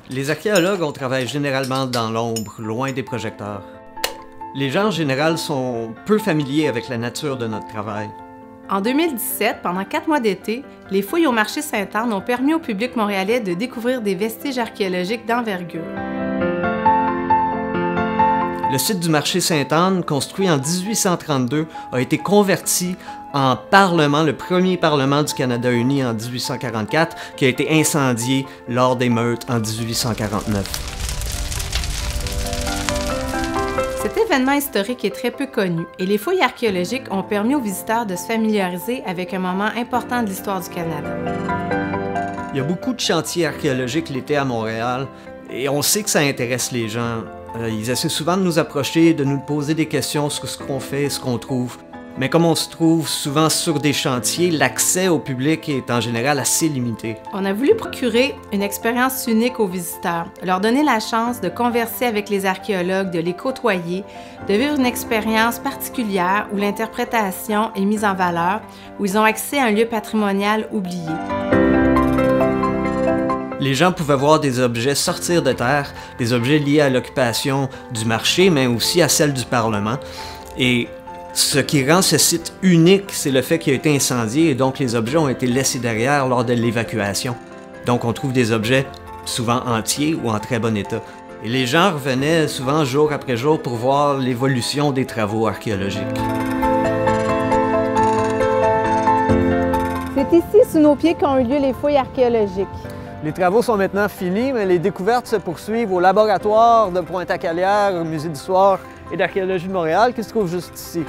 Les archéologues, on travaille généralement dans l'ombre, loin des projecteurs. Les gens en général sont peu familiers avec la nature de notre travail. En 2017, pendant 4 mois d'été, les fouilles au marché Sainte-Anne ont permis au public montréalais de découvrir des vestiges archéologiques d'envergure. Le site du marché Sainte-Anne, construit en 1832, a été converti en parlement, le premier parlement du Canada uni en 1844, qui a été incendié lors des meutes en 1849. Cet événement historique est très peu connu et les fouilles archéologiques ont permis aux visiteurs de se familiariser avec un moment important de l'histoire du Canada. Il y a beaucoup de chantiers archéologiques l'été à Montréal et on sait que ça intéresse les gens. Ils essaient souvent de nous approcher, de nous poser des questions sur ce qu'on fait, ce qu'on trouve. Mais comme on se trouve souvent sur des chantiers, l'accès au public est en général assez limité. On a voulu procurer une expérience unique aux visiteurs, leur donner la chance de converser avec les archéologues, de les côtoyer, de vivre une expérience particulière où l'interprétation est mise en valeur, où ils ont accès à un lieu patrimonial oublié. Les gens pouvaient voir des objets sortir de terre, des objets liés à l'occupation du marché, mais aussi à celle du Parlement. Et ce qui rend ce site unique, c'est le fait qu'il a été incendié et donc les objets ont été laissés derrière lors de l'évacuation. Donc on trouve des objets souvent entiers ou en très bon état. Et les gens revenaient souvent jour après jour pour voir l'évolution des travaux archéologiques. C'est ici, sous nos pieds, qu'ont eu lieu les fouilles archéologiques. Les travaux sont maintenant finis, mais les découvertes se poursuivent au laboratoire de Pointe-à-Calière, au Musée d'histoire et d'archéologie de Montréal, qui se trouve juste ici.